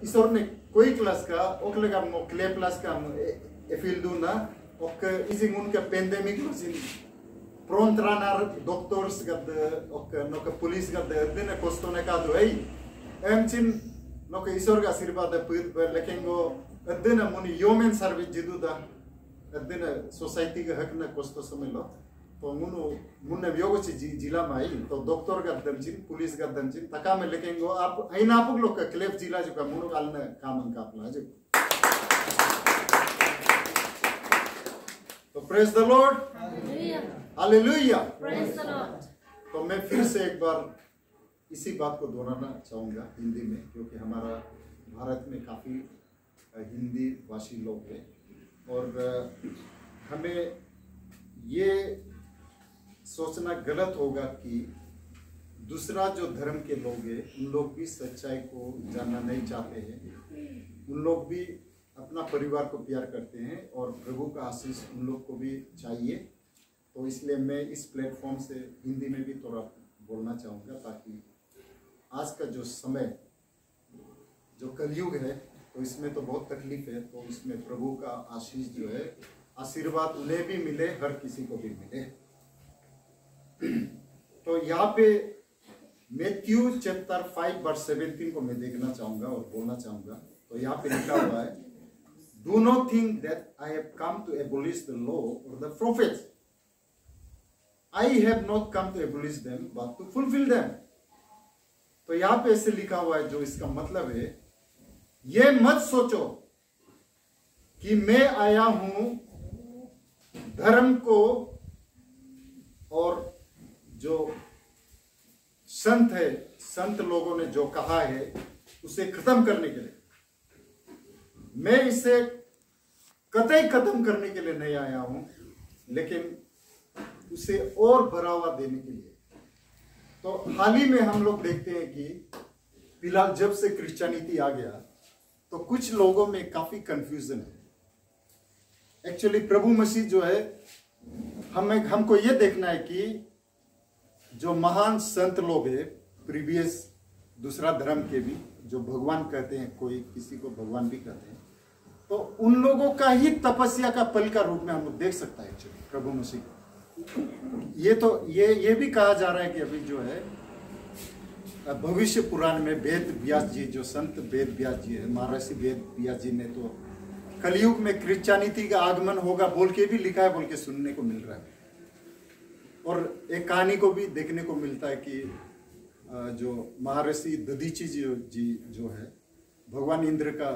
Isorne koi class ka oklega mo clay plus ka efilduna ok isingun ka pandemic sin prontranar doctors gad ok no ka police gad dine kostone ka do ei emchin no ka isor ga sirbada put lekengo adina muni human service jiduda adina society ga hakna kosto samelo तो मुन्ने व्योगो ची जिला में आई तो doctor का दंचिन police का दंचिन तका में लेकेंगो आप ऐन आप लोग का क्लेफ जिला जो का मुनो कालने कामन का अपना जो तो praise the Lord hallelujah praise the Lord. तो मैं फिर से एक बार इसी बात को दोहराना चाहूँगा हिंदी में क्योंकि हमारा भारत में काफ़ी हिंदी भाषी लोग हैं और हमें ये सोचना गलत होगा कि दूसरा जो धर्म के लोग हैं उन लोग भी सच्चाई को जानना नहीं चाहते हैं। उन लोग भी अपना परिवार को प्यार करते हैं और प्रभु का आशीष उन लोग को भी चाहिए। तो इसलिए मैं इस प्लेटफॉर्म से हिंदी में भी थोड़ा बोलना चाहूँगा ताकि आज का जो समय जो कलयुग है तो इसमें तो बहुत तकलीफ है, तो इसमें प्रभु का आशीष जो है आशीर्वाद उन्हें भी मिले, हर किसी को भी मिले। तो यहाँ पे मैथ्यू चैप्टर 5 वर्स 17 को मैं देखना चाहूंगा और बोलना चाहूंगा। तो यहाँ पे लिखा हुआ है, do not think that I have come to abolish the law और the prophets, I have not come to abolish them but to fulfil them. तो यहाँ पे ऐसे लिखा हुआ है, जो इसका मतलब है ये मत सोचो कि मैं आया हूं धर्म को और जो संत है, संत लोगों ने जो कहा है उसे खत्म करने के लिए। मैं इसे कतई खत्म करने के लिए नहीं आया हूं, लेकिन उसे और बढ़ावा देने के लिए। तो हाल ही में हम लोग देखते हैं कि फिलहाल जब से क्रिश्चियनिटी आ गया तो कुछ लोगों में काफी कंफ्यूजन है। एक्चुअली प्रभु मसीह जो है, हमको ये देखना है कि जो महान संत लोग हैं प्रीवियस दूसरा धर्म के भी, जो भगवान कहते हैं, कोई किसी को भगवान भी कहते हैं, तो उन लोगों का ही तपस्या का फल का रूप में हम लोग देख सकता है एक्चुअली प्रभु मसीह को। ये तो ये भी कहा जा रहा है कि अभी जो है भविष्य पुराण में वेद व्यास जी, जो संत वेद व्यास जी है, महर्षि वेद व्यास जी ने तो कलयुग में क्रिश्चियनिटी का आगमन होगा बोल के भी लिखा है, बोल के सुनने को मिल रहा है। और एक कहानी को भी देखने को मिलता है कि जो महर्षि दधीची जी जो है, भगवान इंद्र का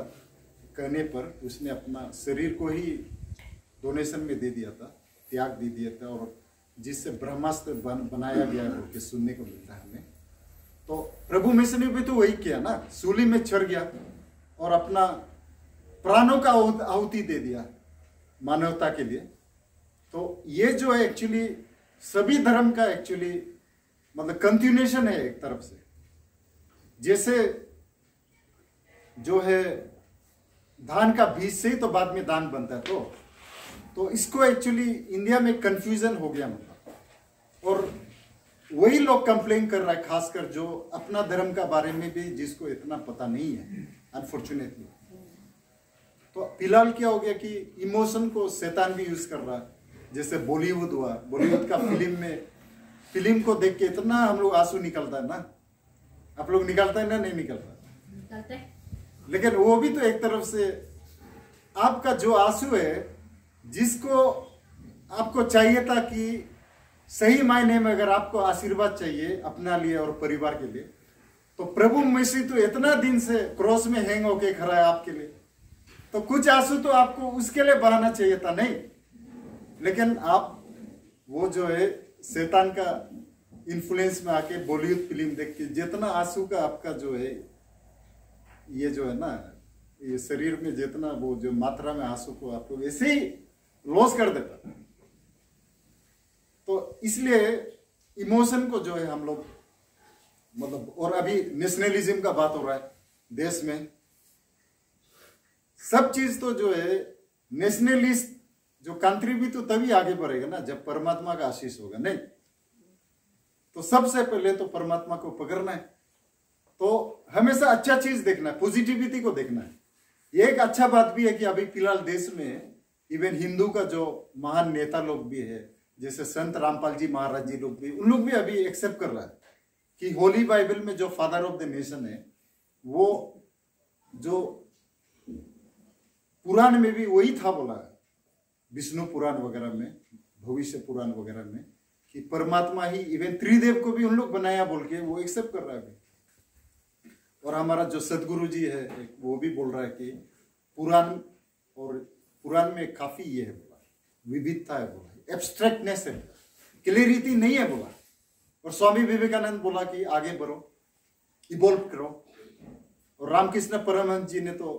कहने पर उसने अपना शरीर को ही डोनेशन में दे दिया था, त्याग दे दिया था, और जिससे ब्रह्मास्त्र बनाया गया बोल के सुनने को मिलता है हमें। तो प्रभु मसीह ने भी तो वही किया ना, सूली में चढ़ गया और अपना प्राणों का आहुति दे दिया मानवता के लिए। तो ये जो है एक्चुअली सभी धर्म का एक्चुअली मतलब कंटिन्यूएशन है एक तरफ से। जैसे जो है धान का बीज से ही तो बाद में दान बनता है, तो इसको एक्चुअली इंडिया में कंफ्यूजन हो गया मतलब। और वही लोग कंप्लेन कर रहा है, खासकर जो अपना धर्म का बारे में भी जिसको इतना पता नहीं है अनफॉर्चुनेटली। तो फिलहाल क्या हो गया कि इमोशन को शैतान भी यूज कर रहा है। जैसे बॉलीवुड हुआ, बॉलीवुड का फिल्म को देख के इतना हम लोग आंसू निकलता है ना, आप लोग निकालता है ना, नहीं निकलता, लेकिन वो भी तो एक तरफ से आपका जो आंसू है, जिसको आपको चाहिए था कि सही मायने में अगर आपको आशीर्वाद चाहिए अपना लिए और परिवार के लिए, तो प्रभु मसीह तो इतना दिन से क्रॉस में हैंग होके खड़ा है आपके लिए, तो कुछ आंसू तो आपको उसके लिए बहाना चाहिए था नहीं। लेकिन आप वो जो है शैतान का इन्फ्लुएंस में आके बॉलीवुड फिल्म देख के जितना आंसू का आपका जो है, ये जो है ना, ये शरीर में जितना वो जो मात्रा में आंसू को आप लोग ऐसे ही लॉस कर देता। तो इसलिए इमोशन को जो है हम लोग मतलब, और अभी नेशनलिज्म का बात हो रहा है देश में, सब चीज तो जो है नेशनलिस्ट जो कंट्री भी तो तभी आगे बढ़ेगा ना जब परमात्मा का आशीष होगा। नहीं तो सबसे पहले तो परमात्मा को पकड़ना है, तो हमेशा अच्छा चीज देखना है, पॉजिटिविटी को देखना है। ये एक अच्छा बात भी है कि अभी फिलहाल देश में इवन हिंदू का जो महान नेता लोग भी है, जैसे संत रामपाल जी महाराज जी लोग भी, उन लोग भी अभी एक्सेप्ट कर रहा है कि होली बाइबल में जो फादर ऑफ द नेशन है, वो जो पुराण में भी वही था बोला है, विष्णु पुराण वगैरह में, भविष्य पुराण वगैरह में, कि परमात्मा ही, इवन त्रिदेव को भी उन लोग बनाया बोल के वो एक्सेप्ट कर रहा है अभी। और हमारा जो सदगुरु जी है वो भी बोल रहा है कि पुराण और पुराण में काफी ये है बोला, विविधता है बोला, एब्स्ट्रैक्टनेस है, क्लियरिटी नहीं है बोला। और स्वामी विवेकानंद बोला कि आगे बढ़ो, इवॉल्व करो। और रामकृष्ण परमहंस जी ने तो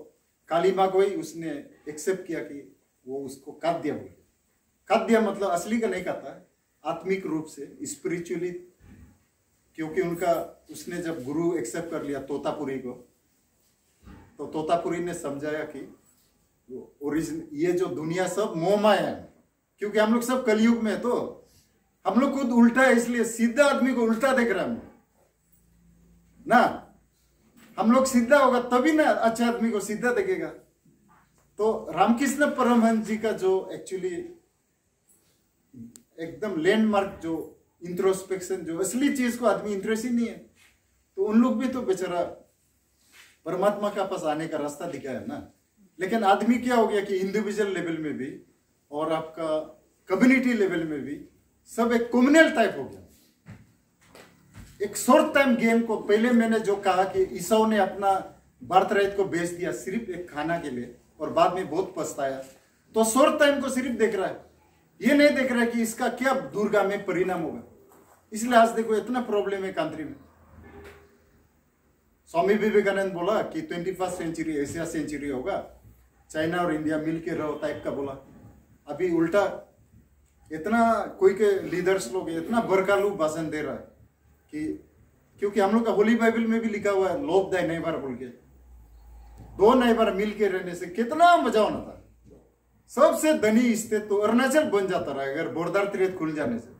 काली माँ को ही उसने एक्सेप्ट किया कि वो उसको काट दिया बोले। काट दिया मतलब असली का नहीं कहता है, आत्मिक रूप से, स्पिरिचुअली, क्योंकि उनका उसने जब गुरु एक्सेप्ट कर लिया तोतापुरी को, तो तोतापुरी ने समझाया कि ओरिजिन ये जो दुनिया सब मोह माया है, क्योंकि हम लोग सब कलयुग में है, तो हम लोग खुद उल्टा है, इसलिए सीधा आदमी को उल्टा देख रहे हैं ना। हम लोग सीधा होगा तभी ना अच्छा आदमी को सीधा देखेगा। तो रामकृष्ण परमहंस जी का जो एक्चुअली एकदम लैंडमार्क जो इंट्रोस्पेक्शन, जो असली चीज को आदमी इंटरेस्ट ही नहीं है, तो उन लोग भी तो बेचारा परमात्मा का पास आने का रास्ता दिखाया है ना। लेकिन आदमी क्या हो गया कि इंडिविजुअल लेवल में भी और आपका कम्युनिटी लेवल में भी सब एक कम्युनल टाइप हो गया। एक शॉर्ट टाइम गेम को, पहले मैंने जो कहा कि ईसाऊ ने अपना बर्थ राइट को बेच दिया सिर्फ एक खाना के लिए और बाद में बहुत पछताया, तो शॉर्ट टाइम को सिर्फ देख रहा है, ये नहीं देख रहा है कि इसका क्या दूरगामी परिणाम होगा। इसलिए आज देखो इतना प्रॉब्लम है कंट्री में। स्वामी विवेकानंद बोला कि 21st सेंचुरी एशिया सेंचुरी होगा, चाइना और इंडिया मिलके रहो टाइप का बोला। अभी उल्टा इतना कोई के लीडर्स लोग इतना बरकालू भाषण दे रहा है कि, क्योंकि हम लोग का होली बाइबल में भी लिखा हुआ है लव दाई नेबर बोल के, दो नेबर मिल के रहने से कितना मजा होना था। सबसे धनी स्टेट तो अरुणाचल बन जाता रहा अगर बोरदार त्रेत खुल जाने से।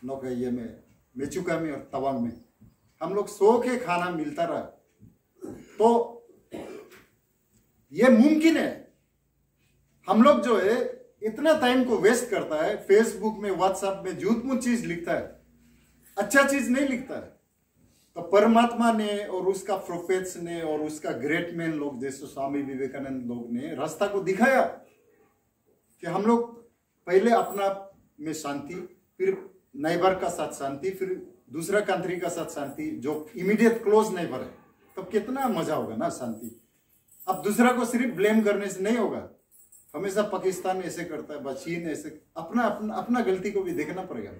नौकैया में, मेचुका में और तवांग में हम लोग सो के खाना मिलता रहा, तो ये मुमकिन है। हम लोग जो है इतना टाइम को वेस्ट करता है, फेसबुक में, व्हाट्सएप में झूठ मूठ चीज लिखता है, अच्छा चीज नहीं लिखता है। तो परमात्मा ने और उसका प्रोफेट्स ने और उसका ग्रेट मैन लोग जैसे स्वामी विवेकानंद लोग ने रास्ता को दिखाया कि हम लोग पहले अपना में शांति, फिर नेबर का साथ शांति, फिर दूसरा कंट्री का साथ शांति जो इमीडिएट क्लोज नेबर है, तब कितना मजा होगा ना शांति। अब दूसरा को सिर्फ ब्लेम करने से नहीं होगा। हमेशा पाकिस्तान ऐसे करता है, चीन ऐसे, अपना अपना अपना गलती को भी देखना पड़ेगा।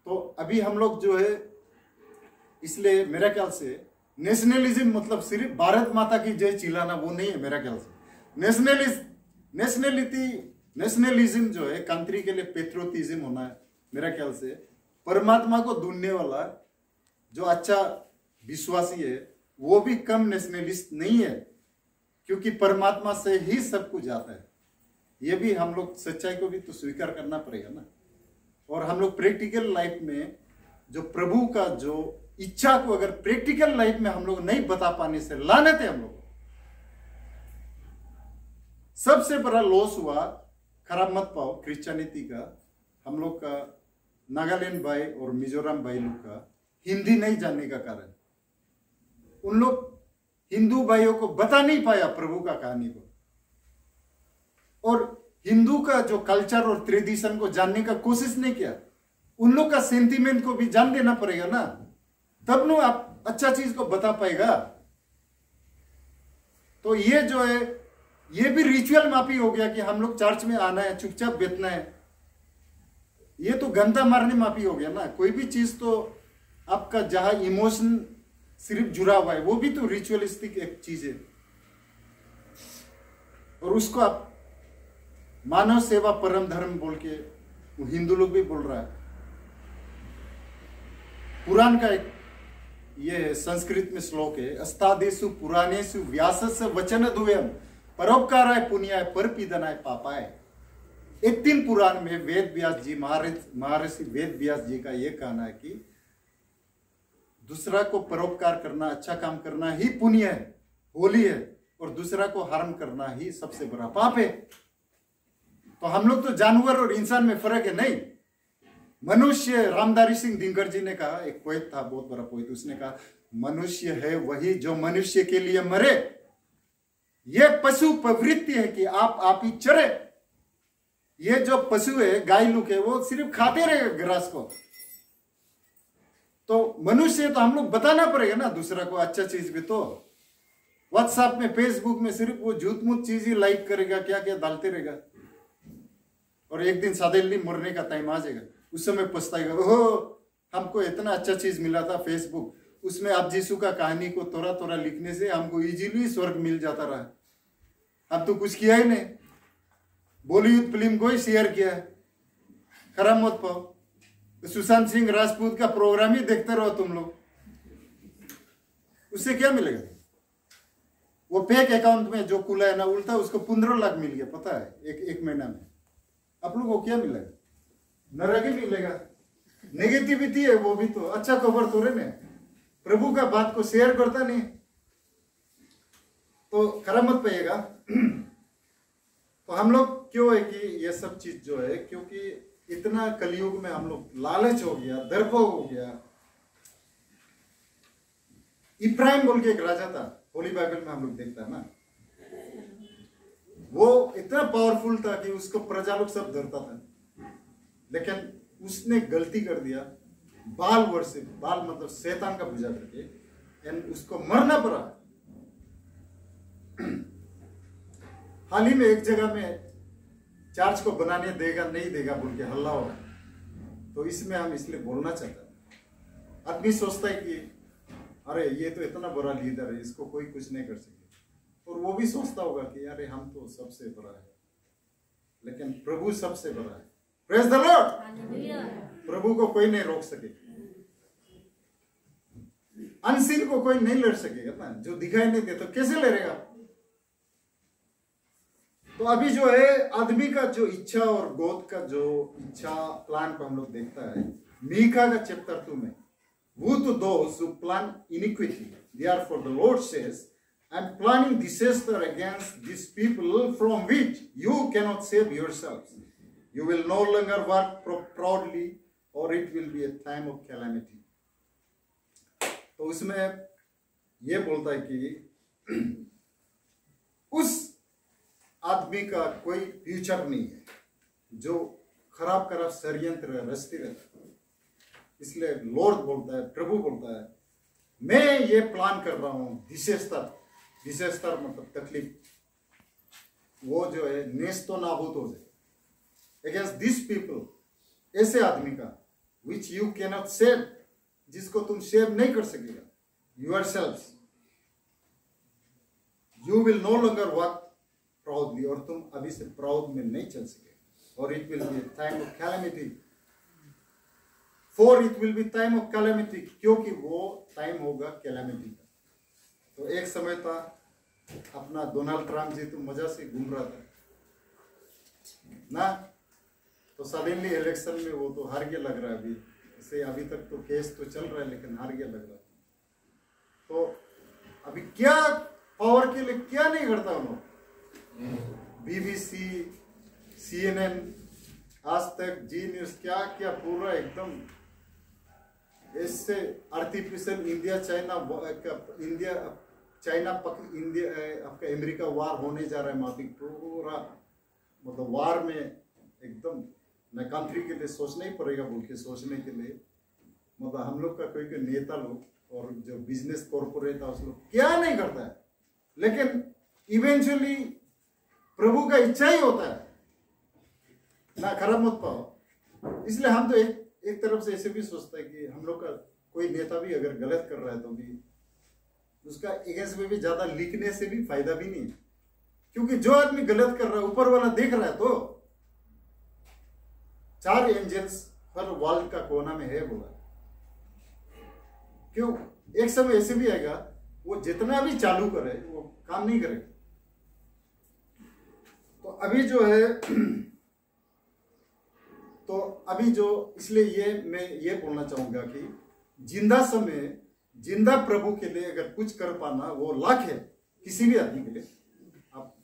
तो अभी हम लोग जो है, इसलिए मेरा ख्याल से नेशनलिज्म मतलब सिर्फ भारत माता की जय चिल्लाना वो नहीं है मेरा ख्याल से। नेशनलिज्म जो है कंट्री के लिए पेट्रोटिज्म होना है मेरा ख्याल से। परमात्मा को ढूंढने वाला जो अच्छा विश्वासी है वो भी कम नेशनलिस्ट नहीं है, क्योंकि परमात्मा से ही सब कुछ आता है। ये भी हम लोग सच्चाई को भी तो स्वीकार करना पड़ेगा ना। और हम लोग प्रैक्टिकल लाइफ में जो प्रभु का जो इच्छा को अगर प्रैक्टिकल लाइफ में हम लोग नहीं बता पाने से लानत है हम लोग। सबसे बड़ा लॉस हुआ, खराब मत पाओ, क्रिश्चियनिटी का, हम लोग का नागालैंड भाई और मिजोरम भाई लोग का हिंदी नहीं जानने का कारण। उन लोग हिंदू भाइयों को बता नहीं पाया प्रभु का कहानी को, और हिंदू का जो कल्चर और ट्रेडिशन को जानने का कोशिश नहीं किया। उन लोग का सेंटीमेंट को भी जान लेना पड़ेगा ना, तब नो आप अच्छा चीज को बता पाएगा। तो ये जो है ये भी रिचुअल माफी हो गया कि हम लोग चर्च में आना है, चुपचाप बैठना है। ये तो गंदा मारने माफी हो गया ना। कोई भी चीज तो आपका जहां इमोशन सिर्फ जुड़ा हुआ है वो भी तो रिचुअलिस्टिक एक चीज है, और उसको आप मानव सेवा परम धर्म बोल के वो हिंदू लोग भी बोल रहा है। पुराण का एक ये संस्कृत में श्लोक है, अस्तादेशु पुराणेषु व्यासस्य वचन दुयम परोपकाराय पुण्याय परपीडनाय पापाय। 3 पुराण में वेद व्यास जी, महर्षि वेद व्यास जी का ये कहना है कि दूसरा को परोपकार करना, अच्छा काम करना ही पुण्य है, होली है, और दूसरा को हार्म करना ही सबसे बड़ा पाप है। तो हम लोग तो जानवर और इंसान में फर्क है नहीं। मनुष्य, रामधारी सिंह दिनकर जी ने कहा, एक पोएट था, बहुत बड़ा पोएट, उसने कहा मनुष्य है वही जो मनुष्य के लिए मरे। यह पशु प्रवृत्ति है कि आप ही चरे। ये जो पशु है, गाय लुक है, वो सिर्फ खाते रहेगा घास को। तो मनुष्य तो हम लोग बताना पड़ेगा ना दूसरा को अच्छा चीज भी। तो व्हाट्सएप में, फेसबुक में सिर्फ वो झूठ मूठ चीज ही लाइक करेगा, क्या क्या डालते रहेगा, और एक दिन सडनली मरने का टाइम आ जाएगा, उस समय पछताएगा, ओहो हमको इतना अच्छा चीज मिला था फेसबुक, उसमें अब यीशु का कहानी को थोड़ा थोड़ा लिखने से हमको इजीली स्वर्ग मिल जाता रहा। अब तो कुछ किया ही नहीं, बॉलीवुड फिल्म को ही शेयर किया। खराब मत पाओ, सुशांत सिंह राजपूत का प्रोग्राम ही देखते रहो तुम लोग, उससे क्या मिलेगा? वो फेक अकाउंट में जो खुला है ना उल्टा, उसको 15 लाख मिल गया, पता है, एक महीना में। आप लोगों को क्या मिलेगा? नरक ही मिलेगा। नेगेटिविटी है वो भी तो, अच्छा खबर तो रहे, प्रभु का बात को शेयर करता नहीं, तो खराब मत पाइएगा। तो हम लोग क्यों है कि ये सब चीज जो है, क्योंकि इतना कलयुग में हम लोग लालच हो गया, दर्पो हो गया। इब्राहिम बोल के एक राजा था, होली बाइबल में हम लोग देखता है ना, वो इतना पावरफुल था कि उसको प्रजा लोग सब डरता था, लेकिन उसने गलती कर दिया, बाल वर्शिप, बाल मतलब शैतान का पूजा करके, एंड उसको मरना पड़ा। हाल ही में एक जगह में चर्च को बनाने देगा नहीं देगा बोल के हल्ला हो रहा है, तो इसमें हम इसलिए बोलना चाहते हैं। आदमी सोचता है कि अरे ये तो इतना बड़ा लीडर है, इसको कोई कुछ नहीं कर सके, और वो भी सोचता होगा कि अरे हम तो सबसे बड़ा है, लेकिन प्रभु सबसे बड़ा है। Praise the Lord. प्रभु को कोई नहीं रोक सके, अनसीन को कोई नहीं लड़ सकेगा ना, जो दिखाई नहीं दे तो कैसे लड़ेगा? तो अभी जो है आदमी का जो इच्छा और गोद का जो इच्छा प्लान को हम लोग देखता है मीका का चैप्टर 2 में, Woe to those who plan iniquity, therefore the Lord says, I am planning disaster against these people from which you cannot save yourselves. You will no longer work proudly, or it will be a time of calamity. तो उसमें ये बोलता है कि उस आदमी का कोई फ्यूचर नहीं है जो खराब खराब षड्यंत्र रचते रहता है। इसलिए लॉर्ड बोलता है, प्रभु बोलता है, मैं ये प्लान कर रहा हूं डिसेस्टर मतलब तकलीफ, वो जो है नेस्तो नाबूद हो जाए अगेंस्ट दिस पीपल, ऐसे आदमी का, विच यू कैनॉट सेव, जिसको तुम सेव नहीं कर सकेगा, yourselves, you will no longer walk proudly, और तुम अभी से प्राउड में नहीं चल सके, और it will be A time of calamity, for it will be time of calamity, क्योंकि वो टाइम होगा कैलेमिटी का। तो एक समय था अपना डोनाल्ड ट्रम्प जी तो मजा से घूम रहा था ना, तो सडनली इलेक्शन में वो तो हार गया लग रहा है। अभी तक तो केस तो चल रहा है, लेकिन हार गया लग रहा है। तो अभी क्या पावर के लिए क्या नहीं करता उन लोग, BBC, CNN, आज तक, जी न्यूज, क्या क्या पूरा एकदम इससे आर्टिफिशियल इंडिया चाइना आपका अमेरिका वार होने जा रहा है, माफी पूरा मतलब वार में एकदम न कंट्री के लिए सोचना ही पड़ेगा बोल के सोचने के लिए, मतलब हम लोग का कोई नेता लोग और जो बिजनेस कॉर्पोरेट है उस लोग क्या नहीं करता है, लेकिन इवेंचुअली प्रभु का इच्छा ही होता है ना, खराब मत पाओ। इसलिए हम तो एक तरफ से ऐसे भी सोचता है कि हम लोग का कोई नेता भी अगर गलत कर रहा है तो भी उसका अगेंस्ट में भी ज्यादा लिखने से भी फायदा भी नहीं है, क्योंकि जो आदमी गलत कर रहा है ऊपर वाला देख रहा है। तो 4 एंजल्स हर वर्ल्ड का कोना में है बोला, क्यों? एक समय ऐसे भी आएगा वो जितना भी चालू करे वो काम नहीं करेगा। तो अभी जो है तो अभी जो, इसलिए ये मैं ये बोलना चाहूंगा कि जिंदा समय जिंदा प्रभु के लिए अगर कुछ कर पाना वो लाख है किसी भी आदमी के लिए। आप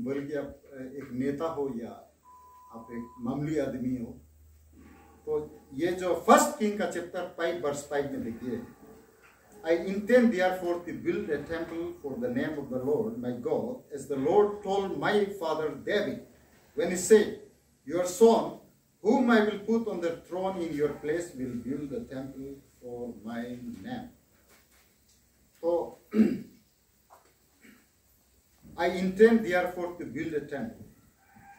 बल्कि आप एक नेता हो या आप एक मामूली आदमी हो, तो ये जो फर्स्ट किंग का चैप्टर 5 वर्स 5 में देखिए, I intend therefore to build a temple for the name of the Lord my God, as the Lord told my father David, when he said, your son, whom I will put on the throne in your place, will build a temple for my name. So, I intend therefore to build a temple.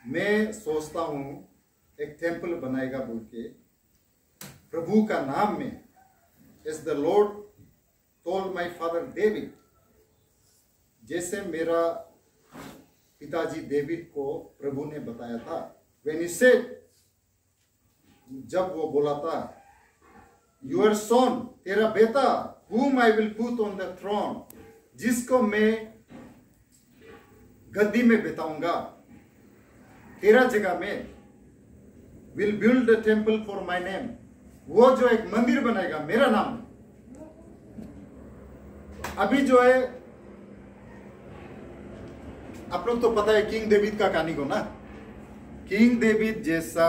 मैं सोचता हूँ एक temple बनाएगा बोल के प्रभु का नाम में, as the Lord told my father David, जैसे मेरा पिताजी डेविड को प्रभु ने बताया था। When he said, जब वो बोला था, your son, तेरा बेटा, whom I will put on the throne, जिसको मैं गद्दी में बिठाऊंगा तेरा जगह में, will build a temple for my name, वो जो एक मंदिर बनाएगा मेरा नाम। अभी जो है आप लोग तो पता है किंग डेविड का कहानी को ना, किंग डेविड जैसा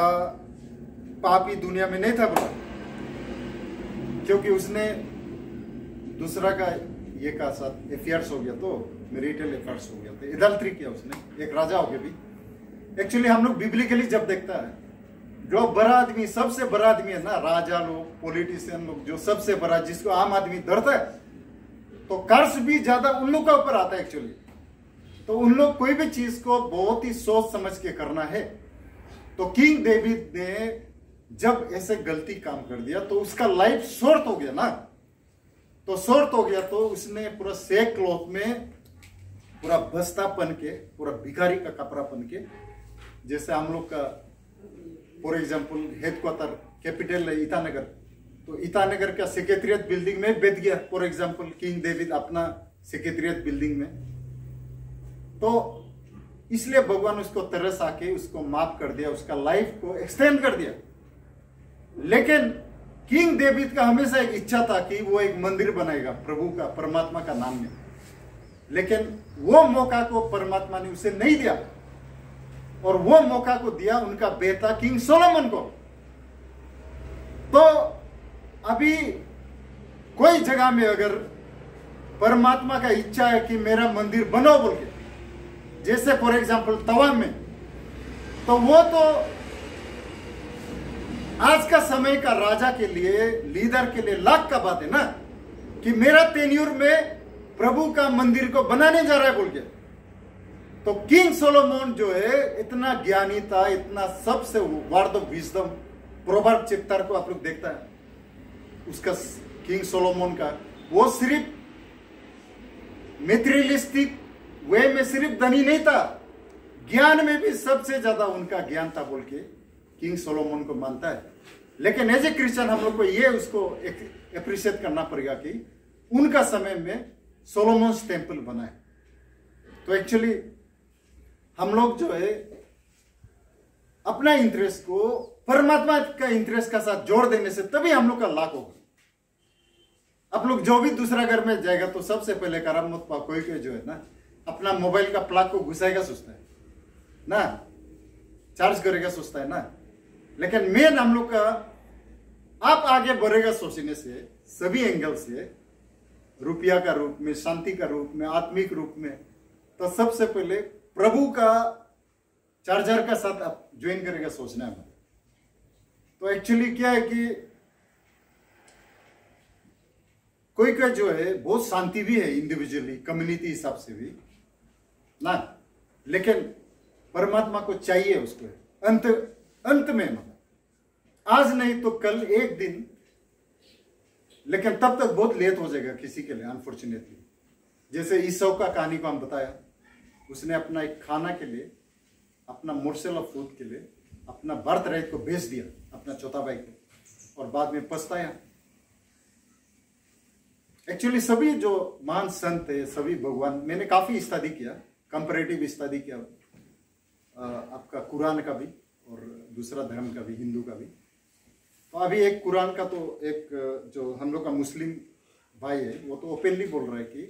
पापी दुनिया में नहीं था बोला, क्योंकि उसने दूसरा का ये का साथ अफेयर्स हो गया, तो मैरिटल अफेयर्स हो गया, तो एडल्ट्री किया उसने, एक राजा हो गया भी। एक्चुअली हम लोग बिब्लिकली जब देखता है, जो बड़ा आदमी, सबसे बड़ा आदमी है ना, राजा लोग, पॉलिटिशियन लोग, जो सबसे बड़ा, जिसको आम आदमी डरता है, तो कर्ज भी ज्यादा उन लोग का ऊपर आता है एक्चुअली। तो उन लोग कोई भी चीज को बहुत ही सोच समझ के करना है। तो किंग डेविड ने जब ऐसे गलती काम कर दिया तो उसका लाइफ शॉर्ट हो गया ना, तो शॉर्ट हो गया, तो उसने पूरा सेक क्लॉथ में पूरा बस्ता पहन के, पूरा भिखारी का कपड़ा पहन के, जैसे हम लोग का फॉर एग्जाम्पल हेडक्वार्टर कैपिटल है ईटानगर, तो ईटानगर का सेक्रेटरिएट बिल्डिंग में बैठ गया फॉर एग्जाम्पल किंग डेविड अपना सेक्रेटरिएट बिल्डिंग में। तो इसलिए भगवान उसको तरस आके उसको माफ कर दिया, उसका लाइफ को एक्सटेंड कर दिया। लेकिन किंग डेविड का हमेशा एक इच्छा था कि वो एक मंदिर बनाएगा प्रभु का, परमात्मा का नाम में, लेकिन वो मौका को परमात्मा ने उसे नहीं दिया, और वो मौका को दिया उनका बेटा किंग सोलोमन को। तो अभी कोई जगह में अगर परमात्मा का इच्छा है कि मेरा मंदिर बनो बोल के, जैसे फॉर एग्जाम्पल तवांग में, तो वो तो आज का समय का राजा के लिए, लीडर के लिए लाख का बात है ना, कि मेरा टेन्यूर में प्रभु का मंदिर को बनाने जा रहा है बोल के। तो किंग सोलोमन जो है इतना ज्ञानी था, इतना सबसे word of wisdom, proverb chapter को आप लोग देखता है उसका, किंग सोलोमन का, वो सिर्फ मेटेरियलिस्टिक वे में सिर्फ धनी नहीं था, ज्ञान में भी सबसे ज्यादा उनका ज्ञान था बोल के किंग सोलोमन को मानता है। लेकिन एज ए क्रिश्चियन हम लोग को ये उसको अप्रिशिएट करना पड़ेगा कि उनका समय में सोलोमन्स टेम्पल बना है। तो एक्चुअली हम लोग जो है अपना इंटरेस्ट को परमात्मा का इंटरेस्ट का साथ जोड़ देने से तभी हम लोग का लाभ होगा। आप लोग जो भी दूसरा घर में जाएगा तो सबसे पहले कराम मत पा, कोई जो है ना अपना मोबाइल का प्लग को घुसाएगा सोचता है ना, चार्ज करेगा सोचता है ना, लेकिन मेन हम लोग का आप आगे बढ़ेगा सोचने से सभी एंगल से, रुपया का रूप में, शांति का रूप में, आत्मिक रूप में, तो सबसे पहले प्रभु का चार्जर का साथ आप ज्वाइन करेगा सोचना है। तो एक्चुअली क्या है कि कोई का जो है बहुत शांति भी है इंडिविजुअली, कम्युनिटी हिसाब से भी ना, लेकिन परमात्मा को चाहिए उसको अंत में, मतलब आज नहीं तो कल एक दिन, लेकिन तब तक बहुत लेट हो जाएगा किसी के लिए अनफॉर्चुनेटली। जैसे ईसौ का कहानी को हम बताया, उसने अपना एक खाना के लिए, अपना मोर्सल ऑफ फूड के लिए अपना बर्थ राइट को बेच दिया अपना चौथा भाई को, और बाद में पछताया। एक्चुअली सभी जो महान संत है, सभी भगवान, मैंने काफी स्टडी किया, कंपैरेटिव स्टडी किया आपका कुरान का भी और दूसरा धर्म का भी, हिंदू का भी। तो अभी एक कुरान का, तो एक जो हम लोग का मुस्लिम भाई है, वो तो ओपनली बोल रहा है कि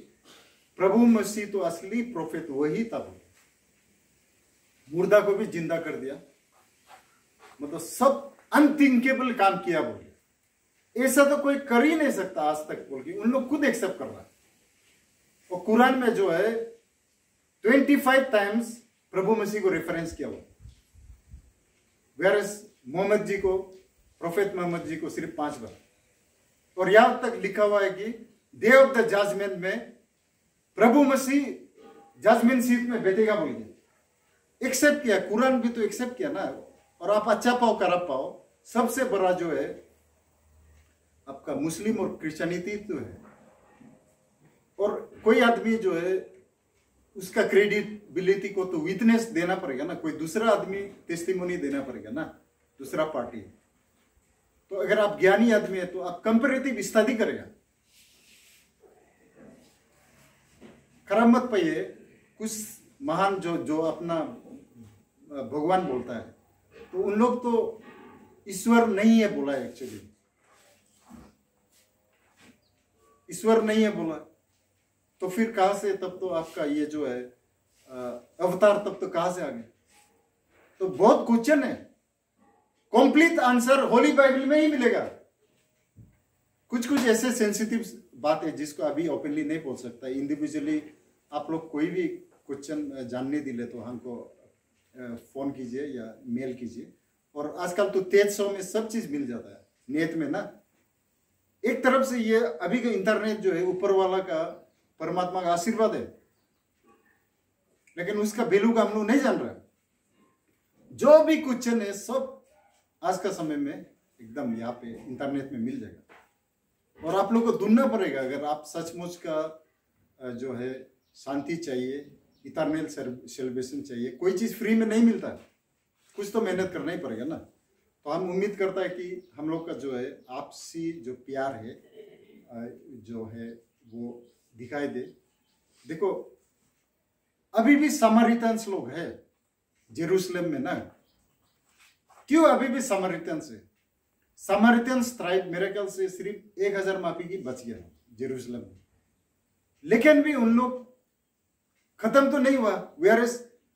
प्रभु मसीह तो असली प्रोफेट वही था, मुर्दा को भी जिंदा कर दिया, मतलब सब अनथिंकेबल काम किया बोले, ऐसा तो कोई कर ही नहीं सकता आज तक बोल के उन लोग खुद एक्सेप्ट कर रहा है। और कुरान में जो है 25 टाइम्स प्रभु मसीह को रेफरेंस किया हुआ, वेरस मोहम्मद जी को, प्रोफेट मोहम्मद जी को सिर्फ 5 बार। और यहां तक लिखा हुआ है कि डे ऑफ द जजमेंट में प्रभु मसीह जजमेंट सीट में बैठेगा बोल के एक्सेप्ट किया। कुरान भी तो एक्सेप्ट किया ना। और आप अच्छा पाओ खराब पाओ, सबसे बड़ा जो है आपका मुस्लिम और क्रिश्चियनिटी तो है। और कोई आदमी जो है उसका क्रेडिबिलिटी को तो विटनेस देना पड़ेगा ना, कोई दूसरा आदमी टेस्टिमोनी देना पड़ेगा ना, दूसरा पार्टी। तो अगर आप ज्ञानी आदमी है तो आप कंपैरेटिव स्टडी करेगा। खराब मत पाइए, कुछ महान जो अपना भगवान बोलता है तो उन लोग तो ईश्वर नहीं है बोला है, एक्चुअली ईश्वर नहीं है बोला, तो फिर कहां से तब तो आपका ये जो है अवतार तब तो कहां से आ गए? तो बहुत क्वेश्चन है, कंप्लीट आंसर होली बाइबल में ही मिलेगा। कुछ कुछ ऐसे सेंसिटिव बात है जिसको अभी ओपनली नहीं बोल सकता। इंडिविजुअली आप लोग कोई भी क्वेश्चन जानने दिले तो हमको फोन कीजिए या मेल कीजिए। और आजकल तो तेज सौ में सब चीज मिल जाता है नेट में ना। एक तरफ से ये अभी का इंटरनेट जो है ऊपर वाला का, परमात्मा का आशीर्वाद है, लेकिन उसका वैल्यू का हम लोग नहीं जान रहे। जो भी क्वेश्चन है सब आज का समय में एकदम यहाँ पे इंटरनेट में मिल जाएगा। और आप लोग को ढूंढना पड़ेगा अगर आप सचमुच का जो है शांति चाहिए, इटर्नल सेलिब्रेशन चाहिए। कोई चीज फ्री में नहीं मिलता, कुछ तो मेहनत करना ही पड़ेगा ना। तो हम उम्मीद करता है कि हम लोग का जो है आपसी जो प्यार है जो है वो दिखाई दे। देखो अभी भी सामरियंस लोग है जेरूसलम में ना। क्यों अभी भी सामरियंस है? सामरियंस ट्राइब मेरे ख्याल से सिर्फ 1000 माफी की बच गया जेरूसलम में, लेकिन भी उन लोग खत्म तो नहीं हुआ। वेयर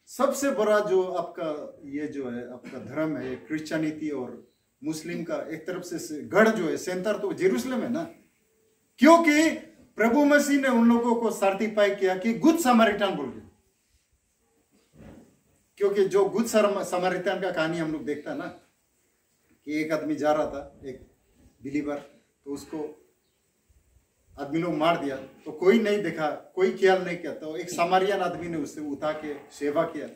सबसे बड़ा जो आपका ये जो है आपका धर्म है क्रिश्चियनिटी और मुस्लिम का एक तरफ से गढ़ जो है सेंटर तो जेरूसलम है ना। क्योंकि प्रभु मसीह ने उन लोगों को सर्टिफाई किया कि गुड सामरियन बोल के। क्योंकि जो गुड सामरियन का कहानी हम लोग देखता है ना कि एक आदमी जा रहा था, एक बिलीवर, तो उसको आदमी लोग मार दिया तो कोई नहीं देखा, कोई ख्याल नहीं किया। तो एक सामरियन आदमी ने उससे उठा के सेवा किया।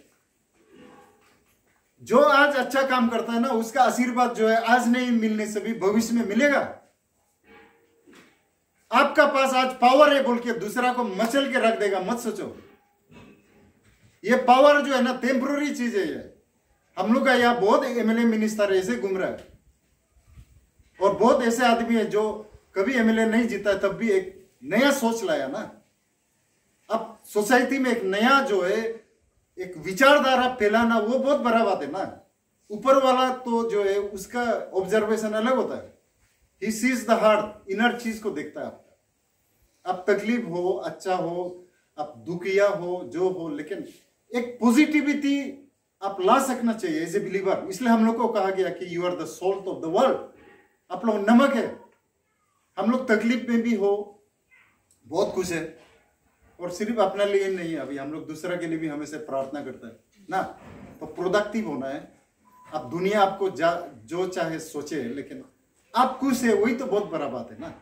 जो आज अच्छा काम करता है ना उसका आशीर्वाद जो है आज नहीं मिलने से भी भविष्य में मिलेगा। आपका पास आज पावर है बोल के दूसरा को मचल के रख देगा, मत सोचो। ये पावर जो है ना टेम्पररी चीज है। ये हम लोग का यहाँ बहुत एमएलए मिनिस्टर ऐसे घूम रहा है और बहुत ऐसे आदमी है जो कभी एमएलए नहीं जीता तब भी एक नया सोच लाया ना। अब सोसाइटी में एक नया जो है एक विचारधारा फैलाना वो बहुत बड़ा बात है ना। ऊपर वाला तो जो है उसका ऑब्जर्वेशन अलग होता है। He sees the heart, inner चीज को देखता है आपका। आप तकलीफ हो, अच्छा हो, आप दुखिया हो, जो हो, लेकिन एक पॉजिटिविटी आप ला सकना चाहिए एज ए बिलीवर। इसलिए हम लोग को कहा गया कि you are the salt of the world. आप लोग नमक है। हम लोग तकलीफ में भी हो बहुत खुश है और सिर्फ अपने लिए नहीं, अभी हम लोग दूसरा के लिए भी हमेशा प्रार्थना करता है ना। तो प्रोडक्टिव होना है। अब दुनिया आपको जो चाहे सोचे, लेकिन आप खुश है वही तो बहुत बड़ा बात है ना।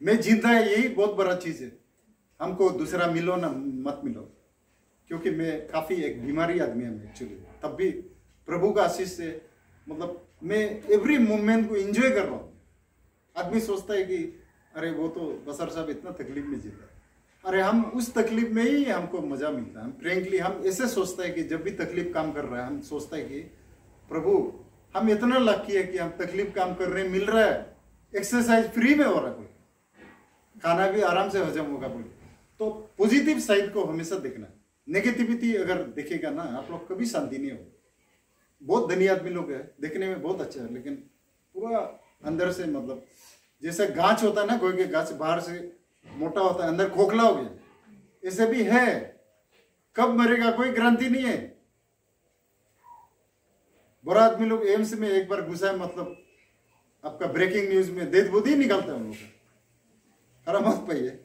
मैं जिंदा है यही बहुत बड़ा चीज है। हमको दूसरा मिलो ना मत मिलो, क्योंकि मैं काफी एक बीमारी आदमी हूँ एक्चुअली। तब भी प्रभु का आशीष से मतलब मैं एवरी मोमेंट को एंजॉय कर रहा हूँ। आदमी सोचता है कि अरे वो तो बसर साहब इतना तकलीफ में जीता है, अरे हम उस तकलीफ में ही हमको मजा मिलता है। हम फ्रेंकली हम ऐसे सोचता है कि जब भी तकलीफ काम कर रहा है हम सोचता है कि प्रभु हम इतना लकी है कि हम तकलीफ काम कर रहे हैं, मिल रहा है, एक्सरसाइज फ्री में हो रहा है, कोई खाना भी आराम से हजम होगा बोले। तो पॉजिटिव साइड को हमेशा देखना। नेगेटिविटी अगर देखेगा ना आप लोग कभी शांति नहीं होगी। बहुत धनी आदमी लोग है, देखने में बहुत अच्छा है, लेकिन पूरा अंदर से मतलब जैसे गाछ होता है ना, कोई के गाछ बाहर से मोटा होता है, अंदर खोखला हो गया, ऐसे भी है। कब मरेगा कोई गारंटी नहीं है। बड़ा आदमी लोग एम्स में एक बार घुसा है, मतलब आपका ब्रेकिंग न्यूज में देद बुद्धि निकलता है उन लोग का। खरा मत पाइए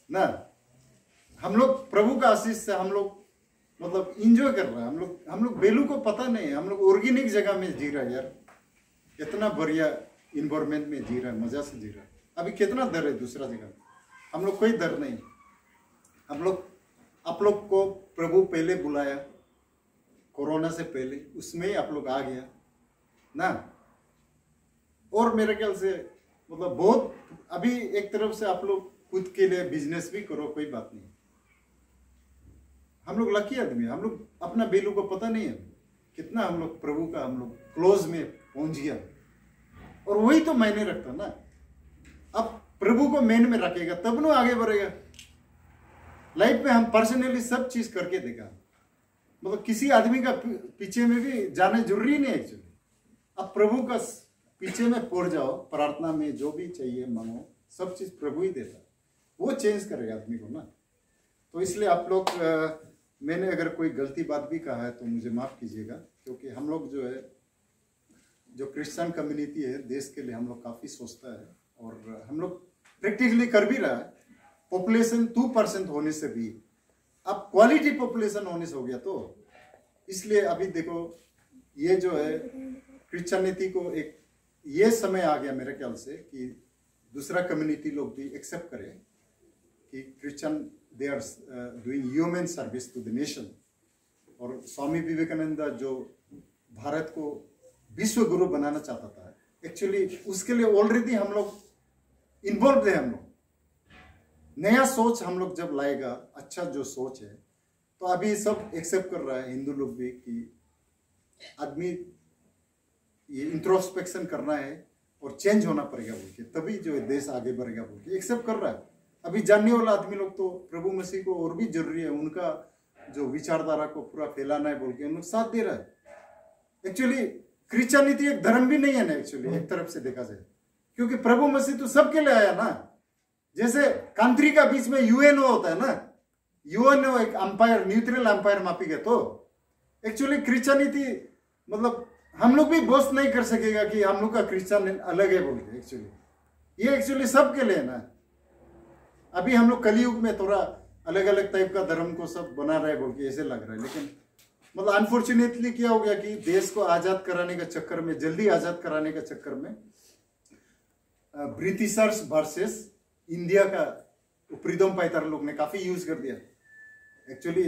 ना। हम लोग प्रभु का आशीष से हम लोग मतलब इंजॉय कर रहे हैं। हम लोग बेलू को पता नहीं है, हम लोग ऑर्गेनिक जगह में जी रहा है यार, इतना बढ़िया इन्वायरमेंट में जी रहा है, मजा से जी रहा है। अभी कितना डर है दूसरा जगह, हम लोग कोई डर नहीं। आप लोग को प्रभु पहले बुलाया कोरोना से पहले, उसमें ही आप लोग आ गया ना। और मेरे ख्याल से मतलब बहुत अभी एक तरफ से आप लोग खुद के लिए बिजनेस भी करो, कोई बात नहीं। हम लोग लकी आदमी है, हम लोग अपना बेलू को पता नहीं है कितना हम लोग प्रभु का हम लोग क्लोज में पहुंच गया। और वही तो मायने रखता ना। अब प्रभु को मेन में रखेगा तब ना आगे बढ़ेगा। लाइफ में हम पर्सनली सब चीज करके देखा, मतलब किसी आदमी का पीछे में भी जाने जरूरी नहीं एक्चुअली। अब प्रभु का पीछे में पड़ जाओ, प्रार्थना में जो भी चाहिए मांगो, सब चीज प्रभु ही देता, वो चेंज करेगा आदमी को ना। तो इसलिए आप लोग मैंने अगर कोई गलती बात भी कहा है तो मुझे माफ कीजिएगा, क्योंकि हम लोग जो है, जो क्रिश्चियन कम्युनिटी है, देश के लिए हम लोग काफी सोचता है और हम लोग प्रैक्टिकली कर भी रहा है। पॉपुलेशन 2% होने से भी अब क्वालिटी पॉपुलेशन होने से हो गया। तो इसलिए अभी देखो ये जो है क्रिश्चियनिटी को एक ये समय आ गया मेरे ख्याल से कि दूसरा कम्युनिटी लोग भी एक्सेप्ट करें कि Christian they are doing human service to the nation. और स्वामी विवेकानंद जो भारत को विश्व गुरु बनाना चाहता था, एक्चुअली उसके लिए ऑलरेडी हम लोग इन्वॉल्व है। हम लोग नया सोच हम लोग जब लाएगा, अच्छा जो सोच है, तो अभी सब एक्सेप्ट कर रहा है हिंदू लोग भी कि आदमी ये इंट्रोस्पेक्शन करना है और चेंज होना पड़ेगा बोल के, तभी जो है देश आगे बढ़ेगा बोल के एक्सेप्ट कर रहा है। अभी जानने वाला आदमी लोग तो प्रभु मसीह को और भी जरूरी है, उनका जो विचारधारा को पूरा फैलाना है बोल के उन लोग साथ दे रहा है। एक्चुअली क्रिश्चियनिटी एक धर्म भी नहीं है ना एक्चुअली, एक तरफ से देखा जाए, क्योंकि प्रभु मसीह तो सबके लिए आया ना। जैसे कंट्री का बीच में यूएनओ होता है ना, यूएनओ एक अंपायर, न्यूट्रल अंपायर मापेगा। तो एक्चुअली क्रिश्चियनिटी मतलब हम लोग भी बोस्ट नहीं कर सकेगा कि हम लोग का क्रिश्चियन अलग है बोल के। एक्चुअली ये एक्चुअली सबके लिए ना। अभी हम लोग कलयुग में थोड़ा अलग अलग टाइप का धर्म को सब बना रहे बोल के ऐसे लग रहा है, लेकिन मतलब अनफॉर्चुनेटली क्या हो गया कि देश को आजाद कराने का चक्कर में, जल्दी आजाद कराने का चक्कर में ब्रिटिशर्स वर्सेस इंडिया का फ्रीडम फाइटर लोग ने काफी यूज कर दिया। एक्चुअली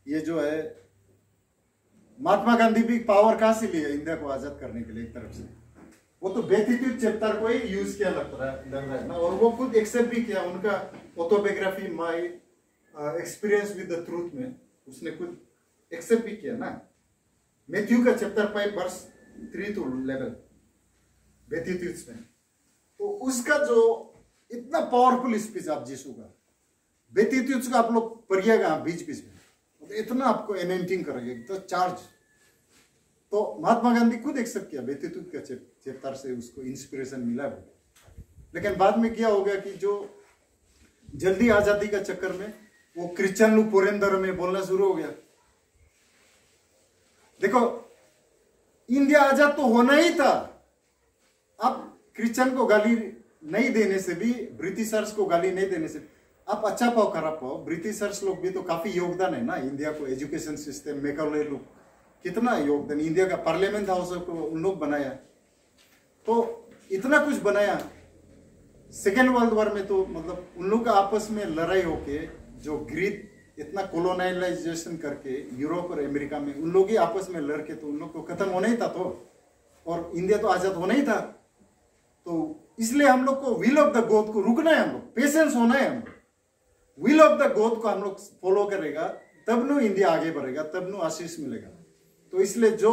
ये जो है महात्मा गांधी भी पावर कहां से लिया इंडिया को आजाद करने के लिए, एक तरफ से वो तो बेतितुत चैप्टर को ही यूज किया लग रहा है ना। और वो खुद एक्सेप्ट भी किया, उनका autobiography my experience with the truth में उसने खुद एक्सेप्ट भी किया ना। मैथ्यू का चैप्टर 5 वर्स 3 to 11 बेतितुत में, तो उसका जो इतना पावरफुल स्पीच आप यीशु का बेतितुत का आप लोग पढ़िएगा बीच बीच में, तो इतना आपको एनएंटिंग करेगा तो चार्ज। तो महात्मा गांधी खुद एक्सेप्ट किया बेतितुत का चैप्टर से उसको इंस्पिरेशन मिला है। लेकिन बाद में क्या हो गया कि जो जल्दी आजादी का चक्कर में वो क्रिश्चियन लोग पुरेंदर में बोलना शुरू हो गया। देखो इंडिया आजाद तो होना ही था, अब क्रिश्चियन को गाली नहीं देने से भी, ब्रिटिशर्स को गाली नहीं देने से, आप अच्छा पाओ खराब पाओ, ब्रिटिशर्स लोग भी तो काफी योगदान है ना इंडिया को, एजुकेशन सिस्टम, मैकाले लोग कितना योगदान, इंडिया का पार्लियामेंट हाउस को उन लोग बनाया, तो इतना कुछ बनाया। सेकेंड वर्ल्ड वॉर में तो मतलब उन लोग का आपस में लड़ाई होके जो ग्रीक इतना कोलोनाइलाइजेशन करके यूरोप और अमेरिका में उन लोग ही आपस में लड़के तो उन लोग को खत्म होना ही था, तो और इंडिया तो आजाद होना ही था। तो इसलिए हम लोग को विल ऑफ द गॉड को रुकना है, हम लोग पेशेंस होना है, हम लोग विल ऑफ द गॉड को हम लोग फॉलो करेगा तब नो इंडिया आगे बढ़ेगा, तब नो आशीष मिलेगा। तो इसलिए जो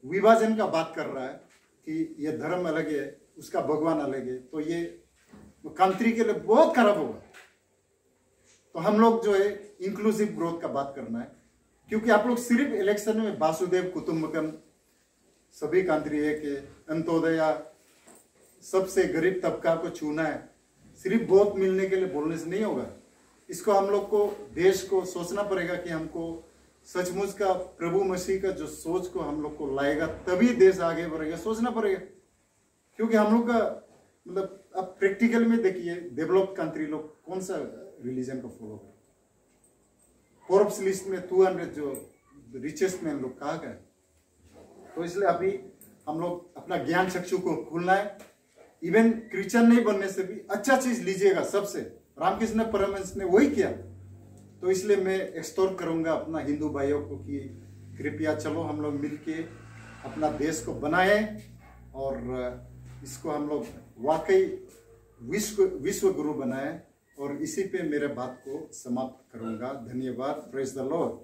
विभाजन का बात कर रहा है कि ये धर्म अलग है उसका भगवान अलग है, तो ये कंट्री के लिए बहुत खराब होगा। तो हम लोग जो है इंक्लूसिव ग्रोथ का बात करना है, क्योंकि आप लोग सिर्फ इलेक्शन में वासुदेव कुटुंबकम, सभी कंट्री एक है, अंत्योदया, सबसे गरीब तबका को छूना है, सिर्फ वोट मिलने के लिए बोलने से नहीं होगा। इसको हम लोग को, देश को सोचना पड़ेगा कि हमको सचमुच का प्रभु मसीह का जो सोच को हम लोग को लाएगा, तभी देश आगे बढ़ेगा, सोचना पड़ेगा। क्योंकि हम लोग का मतलब अब प्रैक्टिकल में देखिए, डेवलप्ड कंट्री लोग कौन सा रिलीजन को फॉलो करते, फोर्ब्स लिस्ट में 200 जो रिचेस्ट मैन लोग कहा गए। तो इसलिए अभी हम लोग अपना ज्ञान चक्षु को खोलना है। इवन क्रिश्चियन नहीं बनने से भी अच्छा चीज लीजिएगा सबसे। रामकृष्ण परमहंस ने वही किया। तो इसलिए मैं एक्सटोर करूंगा अपना हिंदू भाइयों को कि कृपया चलो हम लोग मिलके अपना देश को बनाए और इसको हम लोग वाकई विश्व गुरु बनाए। और इसी पे मेरे बात को समाप्त करूंगा। धन्यवाद। Praise the Lord.